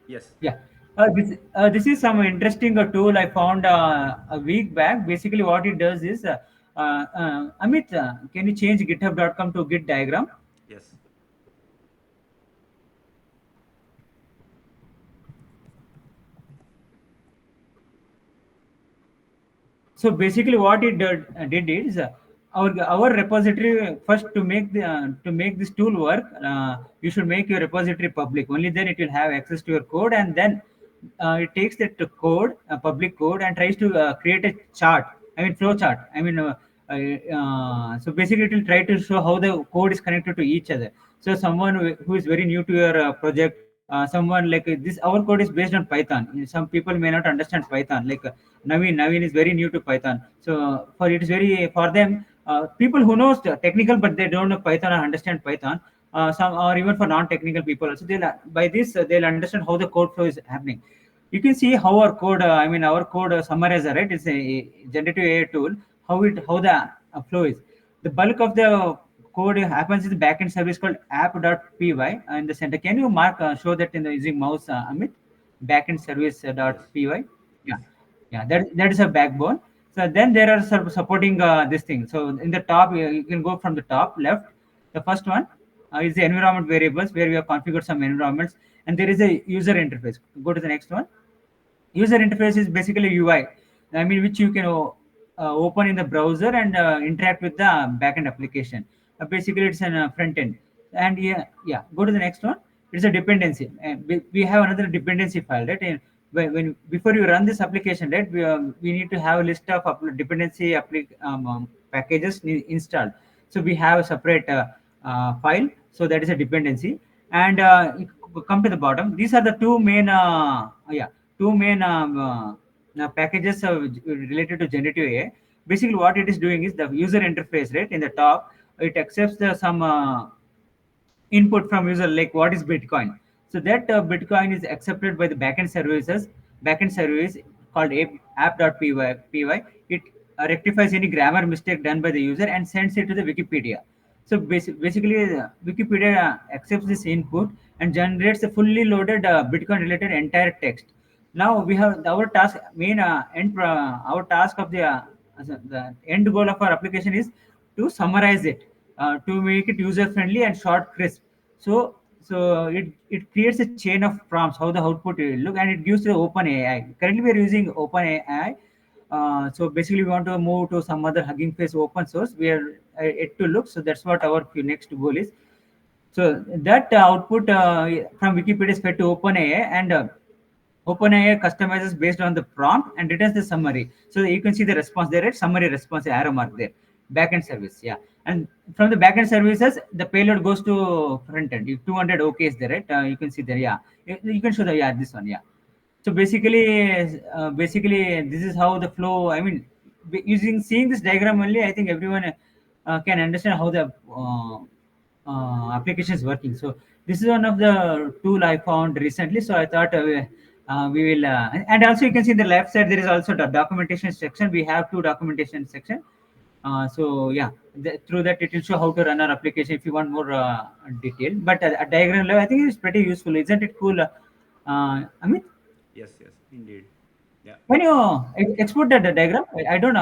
Yes. Yeah. This is some interesting tool I found a week back. Basically, what it does is, Amit, can you change github.com to Git Diagram? Yes. So basically, what it did is our repository first to make this tool work. You should make your repository public. Only then it will have access to your code, and then it takes that to code, public code, and tries to create a chart. I mean, flow chart. I mean. So basically, it will try to show how the code is connected to each other. So someone who is very new to your project, someone like this, our code is based on Python. Some people may not understand Python. Like Naveen is very new to Python. So for it is very for them, people who knows the technical but they don't know Python or understand Python. Some or even for non-technical people also, they'll by this they'll understand how the code flow is happening. You can see how our code. I mean, our code summarizer, right? It's a generative AI tool. How the flow is. The bulk of the code happens in the backend service called app.py in the center. Can you mark show that in the using mouse, Amit? Backend service Yes. dot py. Yeah, Yes. yeah. That is a backbone. So then there are supporting this thing. So in the top, you can go from the top left. The first one is the environment variables where we have configured some environments, and there is a user interface. Go to the next one. User interface is basically UI. I mean, which you can open in the browser and interact with the backend application. Basically, it's an front end. And yeah, go to the next one. It's a dependency. And we have another dependency file, right? And when before you run this application, right, we need to have a list of dependency packages installed. So we have a separate file. So that is a dependency. And come to the bottom. These are the two main packages related to generative AI. Basically, what it is doing is the user interface, right? In the top, it accepts some input from user like what is Bitcoin. So that Bitcoin is accepted by the backend services, backend service called app.py. It rectifies any grammar mistake done by the user and sends it to the Wikipedia. So basically, Wikipedia accepts this input and generates a fully loaded Bitcoin related entire text. Now we have our task main our task of the end goal of our application is to summarize it, to make it user friendly and short crisp. So it creates a chain of prompts how the output will look, and it gives the open AI. Currently we are using open AI. So basically we want to move to some other Hugging Face open source where it to look. So that's what our next goal is. So that output from Wikipedia is fed to OpenAI, and OpenAI customizes based on the prompt and returns the summary. So you can see the response there, right? Summary response arrow mark there. Backend service, yeah. And from the backend services, the payload goes to front end. 200 OK is there, right? You can see there, yeah. You can show the yeah this one, yeah. So basically, this is how the flow. I mean, using seeing this diagram only, I think everyone can understand how the application is working. So this is one of the tool I found recently. So I thought we will, and also you can see in the left side there is also the documentation section. We have two documentation section. So yeah, through that it will show how to run our application if you want more detail. But a diagram level, I think it's pretty useful, isn't it? Cool. Amit, Yes. Yes. Indeed. Yeah. can you export that diagram? I don't know